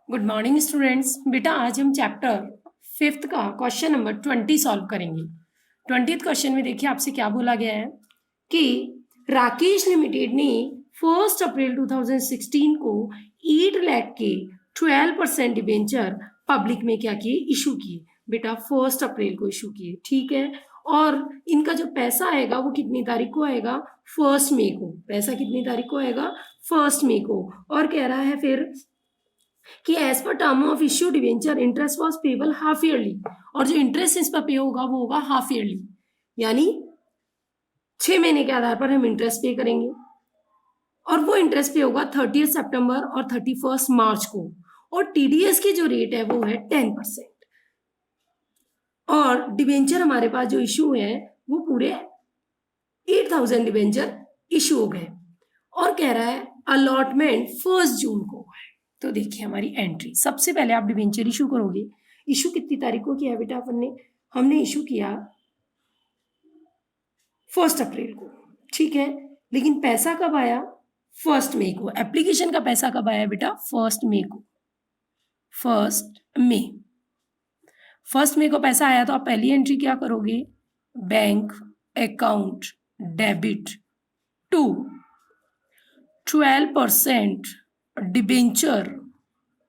Good morning students. बेटा आज हम चैप्टर 5th का क्वेश्चन नंबर 20 सॉल्व करेंगे। 20th क्वेश्चन में देखिए आपसे क्या बोला गया है कि राकेश लिमिटेड ने 1 अप्रैल 2016 को 8 लाख के 12% डिबेंचर पब्लिक में क्या किए, इशू किए। बेटा 1 अप्रैल को इशू किए, ठीक है। और इनका जो पैसा आएगा वो कितनी तारीख को आएगा, 1 मई को। पैसा कितनी तारीख को आएगा, 1 मई को। और कह रहा है फिर कि as per term of issue debenture interest was payable half yearly, और जो इंटरेस्ट इस पर पे होगा वो होगा हाफ ईयरली, यानी 6 महीने के आधार पर हम इंटरेस्ट पे करेंगे। और वो इंटरेस्ट पे होगा 30 सितंबर और 31 मार्च को। और टीडीएस की जो रेट है वो है 10%। और डिवेंचर हमारे पास जो इशू है वो पूरे 8000 डिवेंचर इशू हो गए। और कह रहा है अलॉटमेंट 1 जून को है। तो देखिए हमारी एंट्री, सबसे पहले आप डिवेंचर इशू करोगे। इशू कितनी तारीख को किया बेटा हमने इशू किया 1 अप्रैल को, ठीक है। लेकिन पैसा कब आया, 1 मई को। एप्लीकेशन का पैसा कब आया बेटा, 1 मई को। 1 मई को पैसा आया तो आप पहली एंट्री क्या करोगे, bank account debit to 12% debenture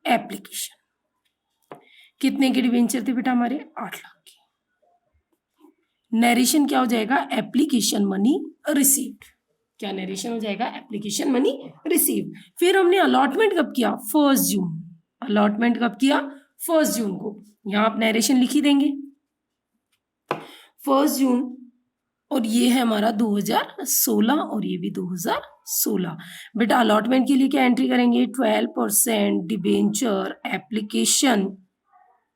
application. कितने के डिबेंचर थे बेटा हमारे, 8 लाख के। नरेशन क्या हो जाएगा, एप्लीकेशन मनी रिसीव्ड। क्या नरेशन हो जाएगा, एप्लीकेशन मनी रिसीव्ड। फिर हमने अलॉटमेंट कब किया, 1 जून। अलॉटमेंट कब किया, 1 जून को। यहां आप नरेशन लिख ही देंगे 1 जून। और ये है हमारा 2016 और ये भी 2016। बेटा अलॉटमेंट के लिए क्या एंट्री करेंगे, 12% डिबेंचर एप्लीकेशन।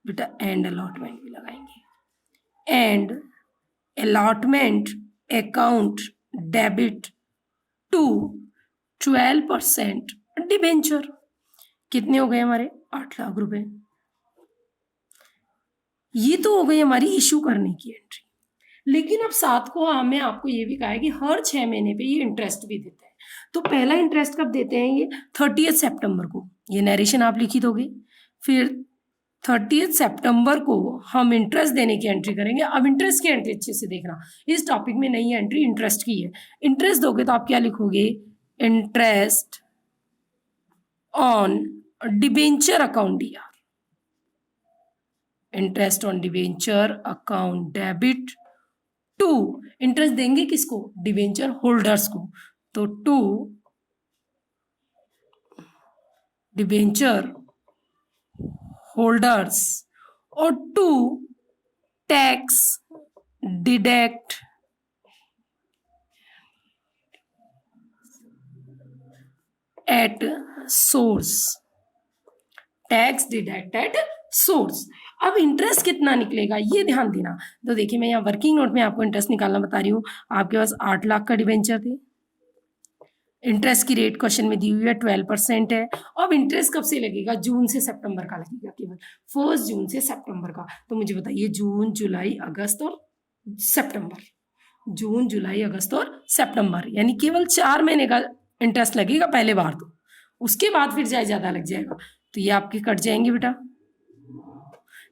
बेटा एंड अलॉटमेंट भी लगाएंगे। And allotment account debit to 12% debenture. कितने हो गए हमारे, 8 लाख रुपए। ये तो हो गई हमारी इशू करने की एंट्री। लेकिन अब साथ को हमें आपको ये भी कहा है कि हर 6 महीने पे ये इंटरेस्ट भी देते हैं। तो पहला इंटरेस्ट कब देते हैं, ये 30 सितंबर को। ये नरेशन आप लिखी दोगे। फिर 30 सितंबर को हम इंटरेस्ट देने की एंट्री करेंगे। अब इंटरेस्ट की एंट्री अच्छे से देखना, इस टॉपिक में नई एंट्री इंटरेस्ट की है। इंटरेस्ट दोगे तो आप क्या लिखोगे, interest on debenture account DR. Interest on debenture account debit to, interest देंगे किसको, डिबेंचर होल्डर्स को। तो टू डिबेंचर होल्डर्स और to tax deduct at source. Tax deduct at source. अब इंटरेस्ट कितना निकलेगा ये ध्यान देना। तो देखिए मैं यहाँ वर्किंग नोट में आपको इंटरेस्ट निकालना बता रही हूँ। आपके पास 8 लाख का डिबेंचर थे। इंटरेस्ट की रेट क्वेश्चन में दी हुई है 12% है। अब इंटरेस्ट कब से लगेगा, जून से सितंबर का लगेगा, केवल 1 जून से सितंबर का। तो मुझे बताइए जून जुलाई अगस्त और सितंबर, जून जुलाई अगस्त और सितंबर, यानी केवल 4 महीने का इंटरेस्ट लगेगा पहले बार। तो उसके बाद फिर चाहे ज्यादा लग जाएगा। तो ये आपके कट जाएंगे बेटा।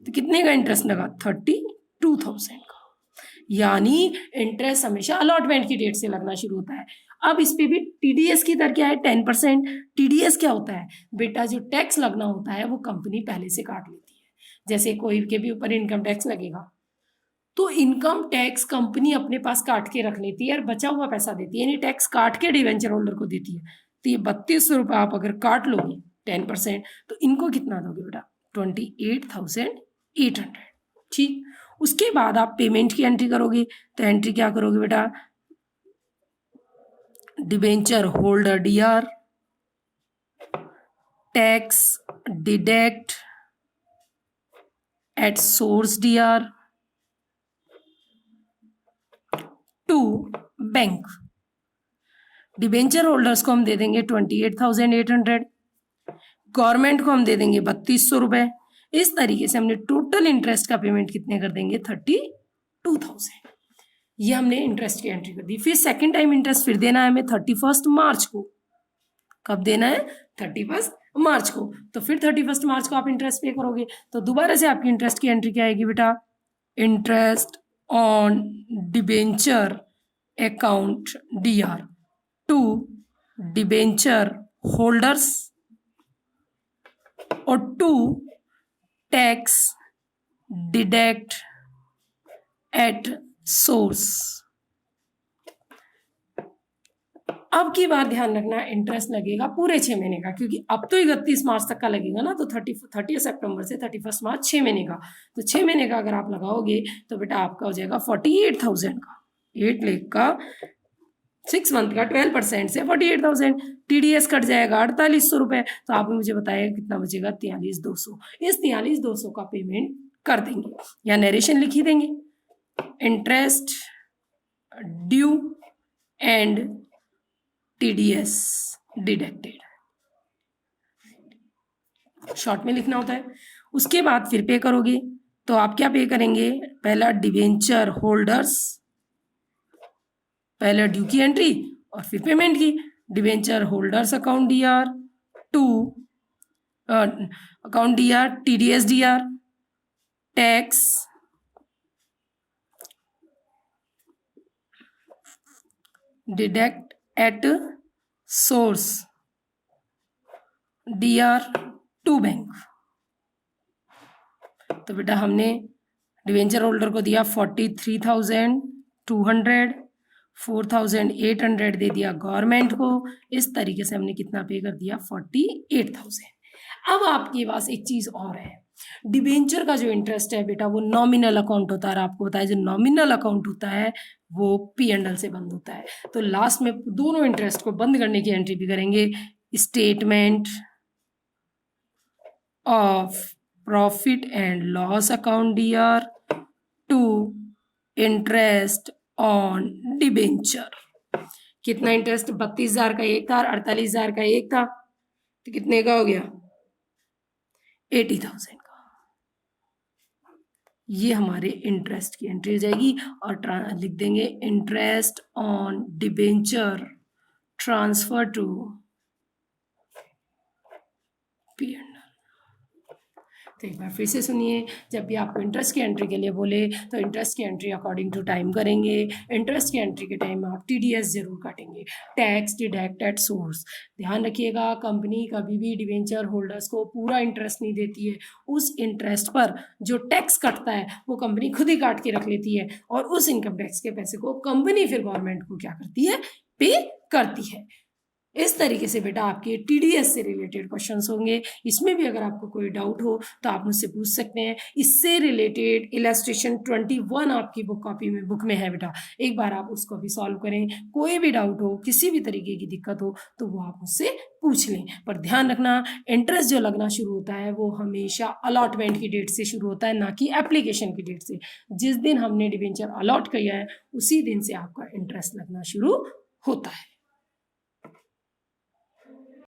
तो कितने का इंटरेस्ट लगा, 32,000 का। यानी इंटरेस्ट हमेशा अलॉटमेंट की डेट से लगना शुरू होता है। अब इस पे भी टीडीएस की दर क्या है, 10%। टीडीएस क्या होता है बेटा, जो टैक्स लगना होता है वो कंपनी पहले से काट लेती है। जैसे कोई के भी ऊपर इनकम टैक्स लगेगा तो इनकम टैक्स कंपनी अपने पास काट के रख लेती है और बचा हुआ पैसा देती है, यानी टैक्स काट के डिवेंचर होल्डर को देती है। तो ये 3200 रुपये आप अगर काट लोगे 10%, तो इनको कितना दोगे बेटा, 28,800। ठीक, उसके बाद आप पेमेंट की एंट्री करोगे। तो एंट्री क्या करोगे बेटा, debenture holder DR, tax deduct at source DR to bank. Debenture holders को हम दे देंगे 28,800, गवर्नमेंट को हम दे देंगे 3200 रुपए। इस तरीके से हमने टोटल इंटरेस्ट का पेमेंट कितने कर देंगे, 32,000। ये हमने इंटरेस्ट की एंट्री कर दी। फिर सेकंड टाइम इंटरेस्ट फिर देना है हमें 31 मार्च को। कब देना है, 31 मार्च को, तो फिर 31 मार्च को आप इंटरेस्ट पे करोगे। तो दोबारा से आपकी इंटरेस्ट की एंट्री क्या आएगी बेटा, interest on debenture account DR to debenture holders और to tax deduct at source. अब की बार ध्यान रखना, इंटरेस्ट लगेगा पूरे 6 महीने का, क्योंकि अब तो 31 मार्च तक का लगेगा ना, तो 30 सितंबर से 31 मार्च 6 महीने का, तो 6 महीने का अगर आप लगाओगे तो बेटा आपका हो जाएगा 48,000 का, 8 लाख का 6 मंथ का 12% से 48,000। TDS कट जाएगा 4800 रुपये, तो आपने मुझे बताया कितना बचेगा, 43,200। इस 43,200 का पेमेंट कर देंगे या नरेशन लिख ही देंगे, interest due and TDS deducted, short में लिखना होता है। उसके बाद फिर पे करोगे, तो आप क्या पे करेंगे, पहला डिवेंचर होल्डर्स, पहले ड्यू की एंट्री और फिर पेमेंट की, debenture holders account DR to account DR TDS DR tax deduct at source DR to bank. तो बेटा हमने डिवेंचर होल्डर को दिया 43,200, 4,800 दे दिया गवर्नमेंट को, इस तरीके से हमने कितना पे कर दिया, 48,000। अब आपके पास एक चीज और है, डिवेंचर का जो इंटरेस्ट है बेटा वो नॉमिनल अकाउंट होता है, और आपको बताया जो नॉमिनल अकाउंट होता है वो P&L से बंद होता है। तो लास्ट में दोनों इंटरेस्ट को बंद करने की एंट्री भी करेंगे, statement of profit and loss account DR to interest on debenture. कितना इंटरेस्ट, 32,000 का एक था, 48,000 का एक था, तो कितने का हो गया, 80,000 का। ये हमारे इंटरेस्ट की एंट्री हो जाएगी, और लिख देंगे interest on debenture transfer to P&L। तो एक बार फिर से सुनिए, जब भी आपको इंटरेस्ट की एंट्री के लिए बोले तो इंटरेस्ट की एंट्री अकॉर्डिंग टू टाइम करेंगे। इंटरेस्ट की एंट्री के टाइम में आप TDS जरूर काटेंगे, टैक्स डिडक्ट एट सोर्स। ध्यान रखिएगा, कंपनी कभी भी डिवेंचर होल्डर्स को पूरा इंटरेस्ट नहीं देती है, उस इंटरेस्ट पर जो टैक्स कटता है वो कंपनी खुद ही काट के रख लेती है, और उस इनकम टैक्स के पैसे को कंपनी फिर गवर्नमेंट को क्या करती है, पे करती है। इस तरीके से बेटा आपके TDS से रिलेटेड क्वेश्चंस होंगे। इसमें भी अगर आपको कोई डाउट हो तो आप मुझसे पूछ सकते हैं। इससे रिलेटेड इलस्ट्रेशन 21 आपकी बुक में है बेटा, एक बार आप उसको भी सॉल्व करें। कोई भी डाउट हो, किसी भी तरीके की दिक्कत हो तो वो आप मुझसे पूछ लें। पर ध्यान रखना, इंटरेस्ट जो लगना शुरू होता है वो हमेशा अलॉटमेंट की डेट से शुरू होता है, ना कि एप्लीकेशन की डेट से। जिस दिन हमने डिबेंचर अलॉट किया है उसी दिन से आपका इंटरेस्ट लगना शुरू होता है।